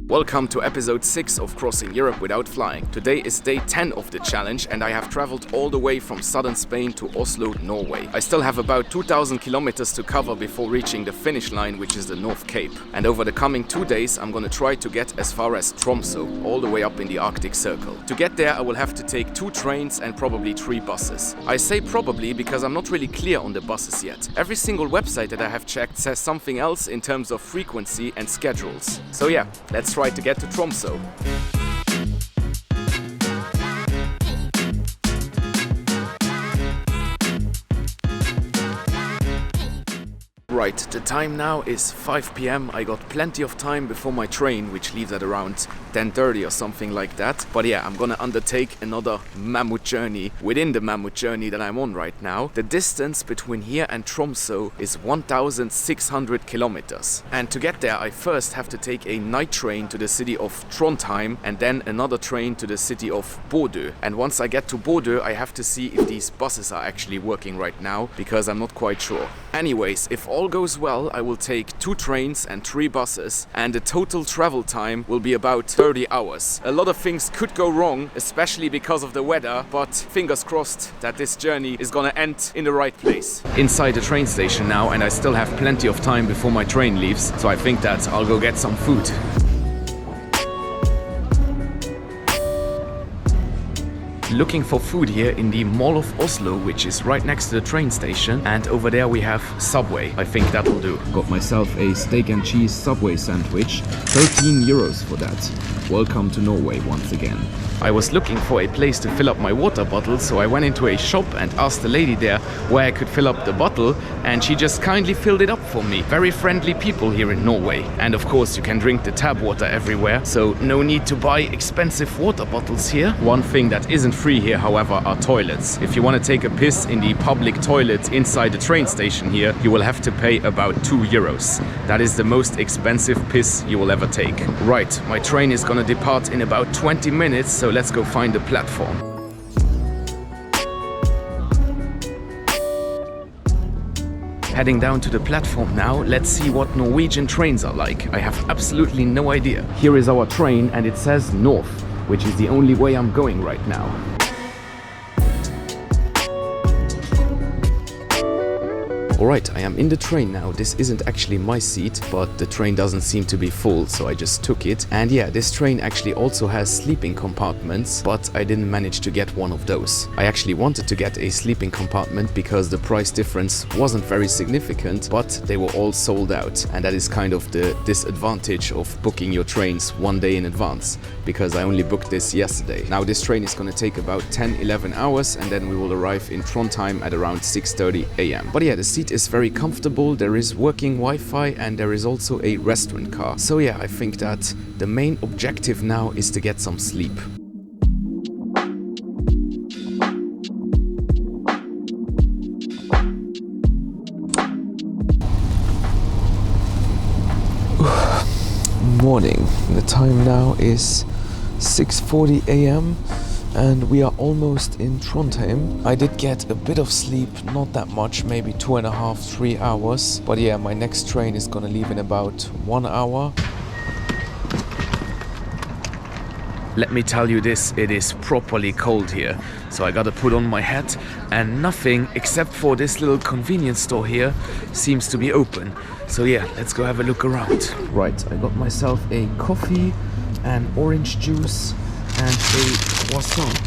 Welcome to episode 6 of Crossing Europe Without Flying. Today is day 10 of the challenge and I have traveled all the way from southern Spain to Oslo, Norway. I still have about 2,000 kilometers to cover before reaching the finish line, which is the North Cape. And over the coming 2 days, I'm gonna try to get as far as Tromsø, all the way up in the Arctic Circle. To get there, I will have to take 2 trains and probably 3 buses. I say probably because I'm not really clear on the buses yet. Every single website that I have checked says something else in terms of frequency and schedules. So yeah, let's try to get to Tromsø. Right, the time now is 5 p.m. I got plenty of time before my train, which leaves at around 10:30 or something like that. But yeah, I'm gonna undertake another mammoth journey within the mammoth journey that I'm on right now. The distance between here and Tromsø is 1,600 kilometers. And to get there, I first have to take a night train to the city of Trondheim and then another train to the city of Bodø. And once I get to Bodø, I have to see if these buses are actually working right now, because I'm not quite sure. Anyways, if all goes well, I will take 2 trains and 3 buses, and the total travel time will be about 30 hours. A lot of things could go wrong, especially because of the weather, but fingers crossed that this journey is gonna end in the right place. Inside the train station now, and I still have plenty of time before my train leaves, so I think that I'll go get some food. Looking for food here in the Mall of Oslo, which is right next to the train station, and over there we have Subway. I think that will do. Got myself a steak and cheese Subway sandwich, 13 euros for that. Welcome to Norway once again. I was looking for a place to fill up my water bottle, so I went into a shop and asked the lady there where I could fill up the bottle, and she just kindly filled it up for me. Very friendly people here in Norway. And of course you can drink the tap water everywhere, so no need to buy expensive water bottles here. One thing that isn't free here, however, are toilets. If you want to take a piss in the public toilet inside the train station here, you will have to pay about 2 euros. That is the most expensive piss you will ever take. Right, my train is gonna depart in about 20 minutes, so let's go find the platform. Heading down to the platform now, let's see what Norwegian trains are like. I have absolutely no idea. Here is our train and it says north, which is the only way I'm going right now. Alright, I am in the train now. This isn't actually my seat, but the train doesn't seem to be full, so I just took it. And yeah, this train actually also has sleeping compartments, but I didn't manage to get one of those. I actually wanted to get a sleeping compartment because the price difference wasn't very significant, but they were all sold out. And that is kind of the disadvantage of booking your trains one day in advance, because I only booked this yesterday. Now this train is gonna take about 10-11 hours, and then we will arrive in Trondheim at around 6:30 a.m. But yeah, the seat is very comfortable, there is working Wi-Fi, and there is also a restaurant car. So yeah, I think that the main objective now is to get some sleep. Morning. The time now is 6:40 a.m. and we are almost in Trondheim. I did get a bit of sleep, not that much, maybe 2.5-3 hours. But yeah, my next train is gonna leave in about 1 hour. Let me tell you this, it is properly cold here. So I gotta put on my hat, and nothing except for this little convenience store here seems to be open. So yeah, let's go have a look around. Right, I got myself a coffee, an orange juice, and a croissant.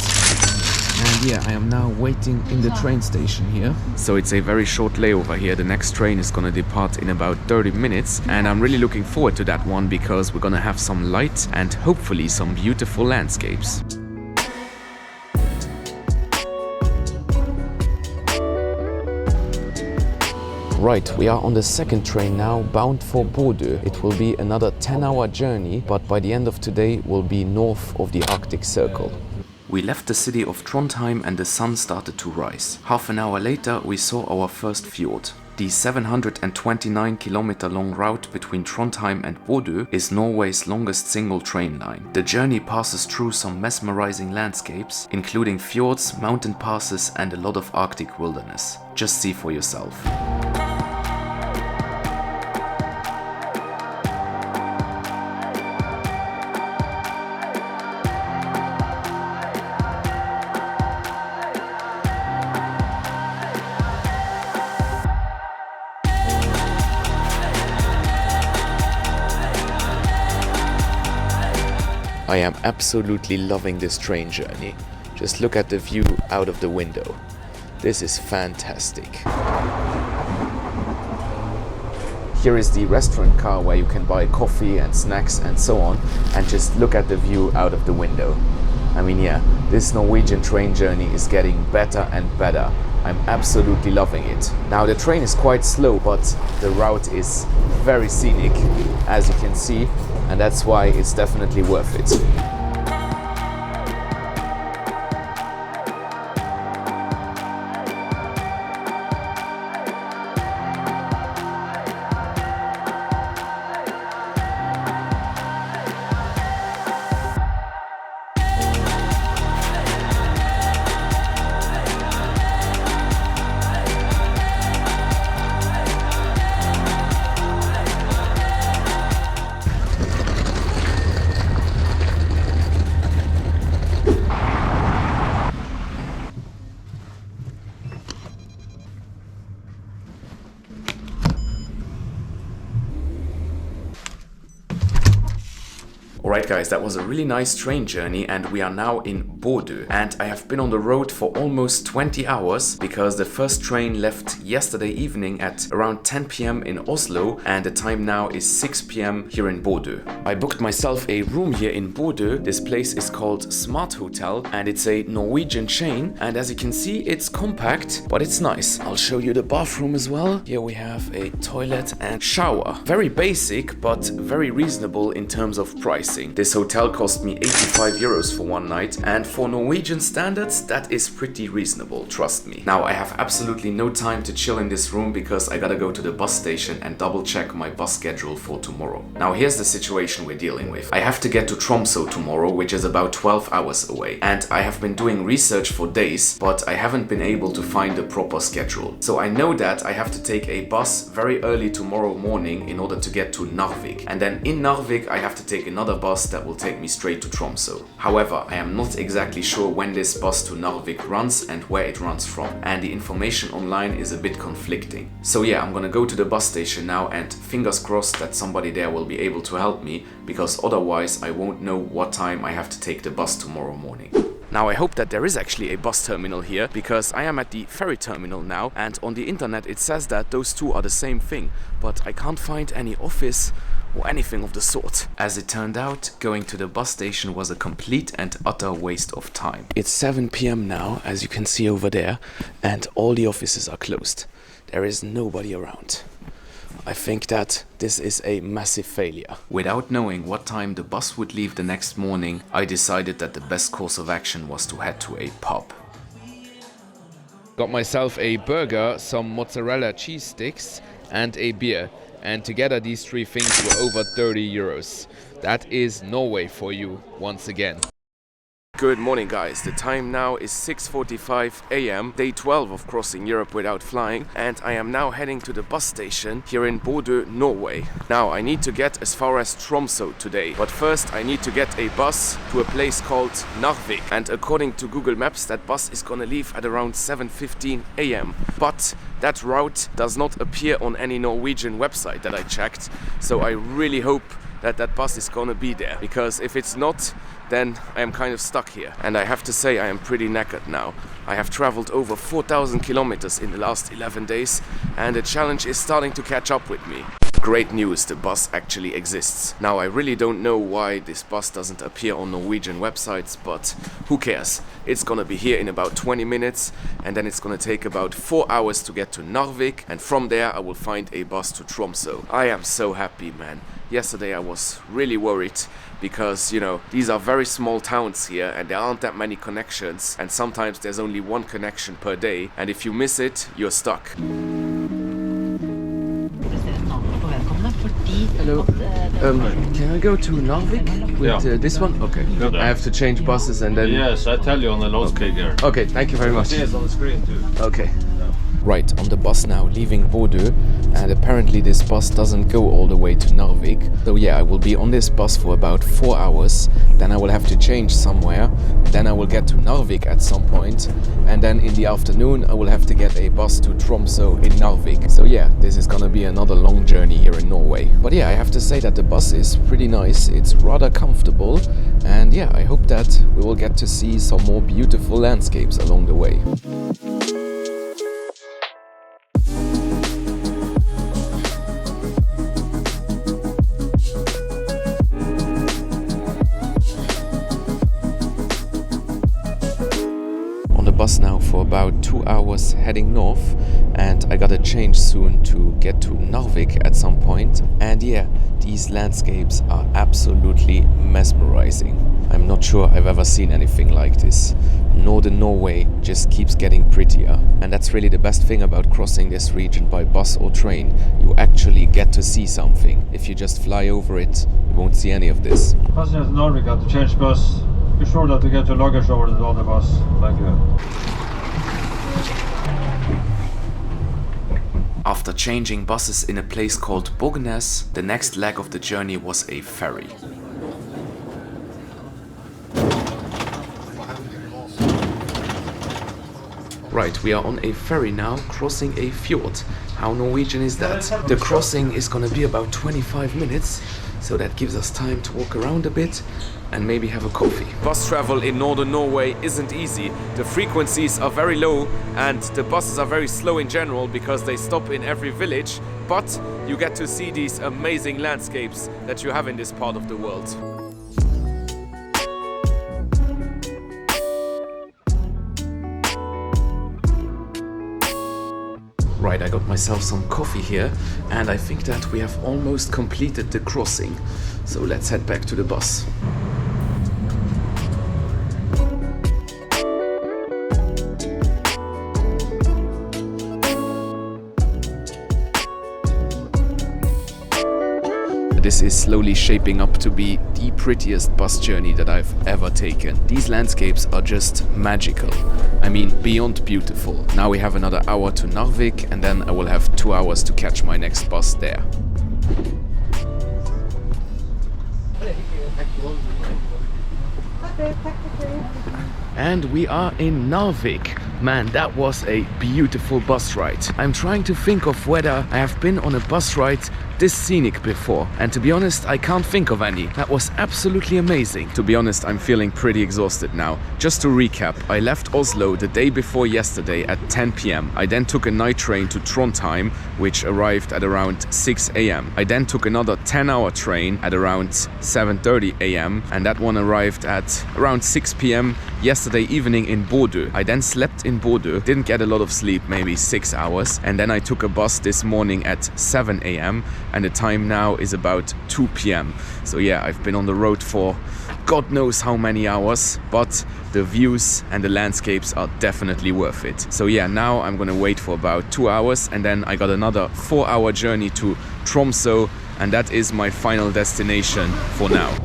And yeah, I am now waiting in the train station here. So it's a very short layover here. The next train is gonna depart in about 30 minutes. And I'm really looking forward to that one because we're gonna have some light and hopefully some beautiful landscapes. Right, we are on the second train now, bound for Bodø. It will be another 10-hour journey, but by the end of today we'll be north of the Arctic Circle. We left the city of Trondheim and the sun started to rise. Half an hour later we saw our first fjord. The 729-kilometer long route between Trondheim and Bodø is Norway's longest single train line. The journey passes through some mesmerizing landscapes, including fjords, mountain passes and a lot of Arctic wilderness. Just see for yourself. I am absolutely loving this train journey. Just look at the view out of the window. This is fantastic. Here is the restaurant car where you can buy coffee and snacks and so on, and just look at the view out of the window. I mean, yeah, this Norwegian train journey is getting better and better. I'm absolutely loving it. Now the train is quite slow, but the route is very scenic, as you can see, and that's why it's definitely worth it. Alright guys, that was a really nice train journey and we are now in Bodø. And I have been on the road for almost 20 hours because the first train left yesterday evening at around 10 p.m. in Oslo and the time now is 6 p.m. here in Bodø. I booked myself a room here in Bodø. This place is called Smart Hotel and it's a Norwegian chain, and as you can see it's compact but it's nice. I'll show you the bathroom as well. Here we have a toilet and shower. Very basic but very reasonable in terms of pricing. This hotel cost me 85 euros for one night, and for Norwegian standards that is pretty reasonable, trust me. Now I have absolutely no time to chill in this room because I gotta go to the bus station and double check my bus schedule for tomorrow. Now here's the situation we're dealing with. I have to get to Tromsø tomorrow, which is about 12 hours away, and I have been doing research for days but I haven't been able to find a proper schedule. So I know that I have to take a bus very early tomorrow morning in order to get to Narvik, and then in Narvik I have to take another bus that will take me straight to Tromsø. However, I am not exactly sure when this bus to Narvik runs and where it runs from, and the information online is a bit conflicting. So yeah, I'm gonna go to the bus station now and fingers crossed that somebody there will be able to help me, because otherwise I won't know what time I have to take the bus tomorrow morning. Now I hope that there is actually a bus terminal here, because I am at the ferry terminal now and on the internet it says that those two are the same thing, but I can't find any office or anything of the sort. As it turned out, going to the bus station was a complete and utter waste of time. It's 7 p.m. now, as you can see over there, and all the offices are closed. There is nobody around. I think that this is a massive failure. Without knowing what time the bus would leave the next morning, I decided that the best course of action was to head to a pub. Got myself a burger, some mozzarella cheese sticks and a beer. And together these three things were over 30 euros. That is Norway for you once again. Good morning guys, the time now is 6:45 a.m, day 12 of crossing Europe without flying, and I am now heading to the bus station here in Bodø, Norway. Now I need to get as far as Tromsø today, but first I need to get a bus to a place called Narvik, and according to Google Maps that bus is gonna leave at around 7:15 a.m. But that route does not appear on any Norwegian website that I checked, so I really hope that that bus is gonna be there, because if it's not, then I am kind of stuck here. And I have to say I am pretty knackered now. I have traveled over 4,000 kilometers in the last 11 days and the challenge is starting to catch up with me. Great news, the bus actually exists. Now I really don't know why this bus doesn't appear on Norwegian websites, but who cares? It's gonna be here in about 20 minutes and then it's gonna take about 4 hours to get to Narvik, and from there I will find a bus to Tromsø. I am so happy, man. Yesterday I was really worried because, you know, these are very small towns here and there aren't that many connections, and sometimes there's only one connection per day, and if you miss it, you're stuck. Hello, can I go to Narvik with this one? Okay, I have to change buses and then... Yes, I tell you on the loudspeaker. Okay, thank you very much. Yes, on the screen too. Okay. Right, on the bus now, leaving Bodø, and apparently this bus doesn't go all the way to Narvik. So yeah, I will be on this bus for about 4 hours, then I will have to change somewhere, then I will get to Narvik at some point, and then in the afternoon I will have to get a bus to Tromsø in Narvik. So yeah, this is gonna be another long journey here in Norway. But yeah, I have to say that the bus is pretty nice, it's rather comfortable, and yeah, I hope that we will get to see some more beautiful landscapes along the way. Bus now for about 2 hours heading north, and I gotta change soon to get to Narvik at some point. And yeah, these landscapes are absolutely mesmerizing. I'm not sure I've ever seen anything like this. Northern Norway just keeps getting prettier, and that's really the best thing about crossing this region by bus or train. You actually get to see something. If you just fly over it, you won't see any of this. Passengers in Narvik have to change bus. Be sure that you get your luggage over to the other bus. Thank you. After changing buses in a place called Bognes, the next leg of the journey was a ferry. Right, we are on a ferry now, crossing a fjord. How Norwegian is that? The crossing is gonna be about 25 minutes, so that gives us time to walk around a bit and maybe have a coffee. Bus travel in northern Norway isn't easy. The frequencies are very low and the buses are very slow in general because they stop in every village, but you get to see these amazing landscapes that you have in this part of the world. Right, I got myself some coffee here, and I think that we have almost completed the crossing. So let's head back to the bus. This is slowly shaping up to be the prettiest bus journey that I've ever taken. These landscapes are just magical. I mean, beyond beautiful. Now we have another hour to Narvik, and then I will have 2 hours to catch my next bus there. And we are in Narvik. Man, that was a beautiful bus ride. I'm trying to think of whether I have been on a bus ride this scenic before, and to be honest, I can't think of any. That was absolutely amazing. To be honest, I'm feeling pretty exhausted now. Just to recap, I left Oslo the day before yesterday at 10 p.m. I then took a night train to Trondheim, which arrived at around 6 a.m. I then took another 10-hour train at around 7:30 a.m. and that one arrived at around 6 p.m. yesterday evening in Bodø. I then slept in Bodø, didn't get a lot of sleep, maybe 6 hours, and then I took a bus this morning at 7 a.m. and the time now is about 2 p.m. So yeah, I've been on the road for God knows how many hours, but the views and the landscapes are definitely worth it. So yeah, now I'm gonna wait for about 2 hours, and then I got another 4-hour journey to Tromsø, and that is my final destination for now.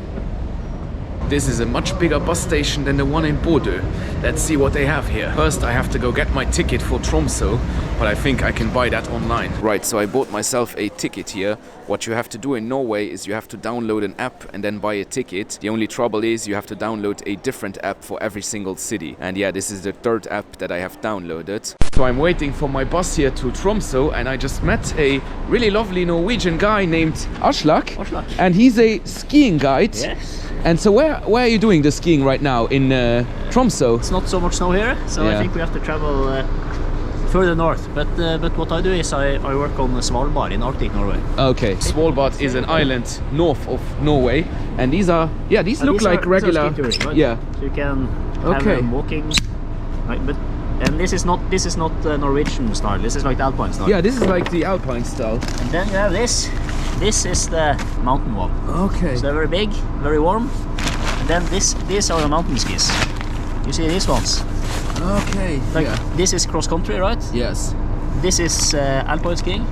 This is a much bigger bus station than the one in Bodø. Let's see what they have here. First, I have to go get my ticket for Tromsø, but I think I can buy that online. Right, so I bought myself a ticket here. What you have to do in Norway is you have to download an app and then buy a ticket. The only trouble is you have to download a different app for every single city. And yeah, this is the third app that I have downloaded. So I'm waiting for my bus here to Tromsø, and I just met a really lovely Norwegian guy named Aslak. And he's a skiing guide. Yes. And so where are you doing the skiing right now? In Tromsø? It's not so much snow here, so yeah. I think we have to travel further north. But what I do is I work on Svalbard in Arctic Norway. Okay, Svalbard is an island north of Norway, and these look like regular. Ski touring, right? Yeah. So you can have walking, right, but. And this is not Norwegian style. This is like the Alpine style. Yeah, this is like the Alpine style. And then you have this. This is the mountain one. Okay. So they're very big, very warm. And then these are the mountain skis. You see these ones? Okay. Like this is cross country, right? Yes. This is alpine skiing.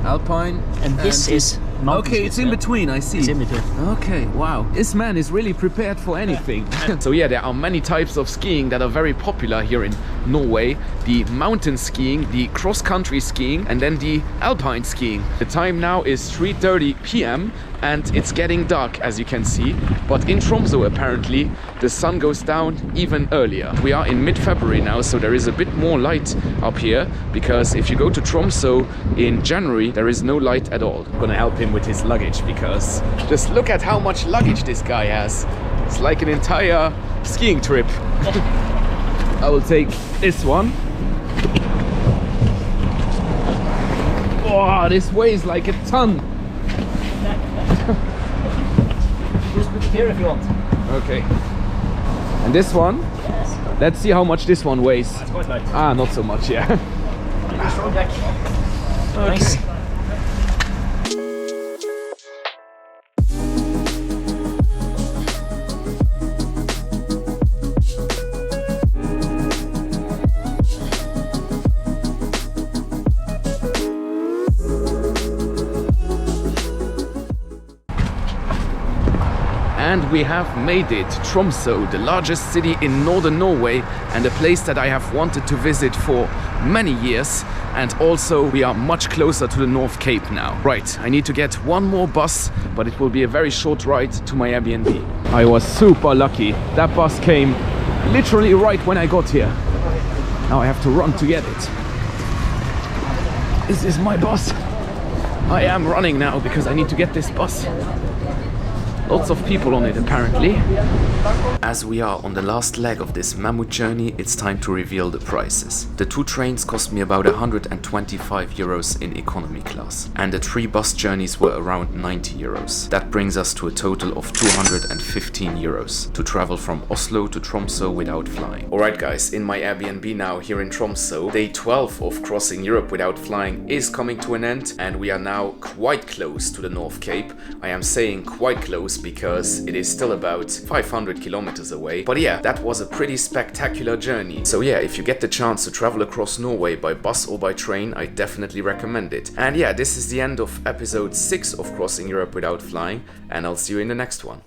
Alpine. And this is mountain Okay, ski, it's in yeah. between, I see. It's in between. Okay, wow. This man is really prepared for anything. So yeah, there are many types of skiing that are very popular here in Norway. The mountain skiing, the cross-country skiing, and then the alpine skiing. The time now is 3:30 p.m. and it's getting dark, as you can see. But in Tromsø, apparently, the sun goes down even earlier. We are in mid-February now, so there is a bit more light up here, because if you go to Tromsø in January, there is no light at all. I'm gonna help him with his luggage, because just look at how much luggage this guy has. It's like an entire skiing trip. I will take this one. Oh, this weighs like a ton. Just put it here if you want. Okay. And this one? Yes. Let's see how much this one weighs. It's quite light. Ah, not so much, yeah. Strong back. Thanks. And we have made it. Tromsø, the largest city in northern Norway and a place that I have wanted to visit for many years. And also we are much closer to the North Cape now. Right, I need to get one more bus, but it will be a very short ride to my Airbnb. I was super lucky. That bus came literally right when I got here. Now I have to run to get it. This is my bus. I am running now because I need to get this bus. Lots of people on it, apparently. As we are on the last leg of this mammoth journey, it's time to reveal the prices. The 2 trains cost me about 125 euros in economy class, and the 3 bus journeys were around 90 euros. That brings us to a total of 215 euros to travel from Oslo to Tromsø without flying. Alright guys, in my Airbnb now here in Tromsø, day 12 of crossing Europe without flying is coming to an end, and we are now quite close to the North Cape. I am saying quite close because it is still about 500 kilometers away. But yeah, that was a pretty spectacular journey. So yeah, if you get the chance to travel across Norway by bus or by train, I definitely recommend it. And yeah, this is the end of episode 6 of Crossing Europe Without Flying, and I'll see you in the next one.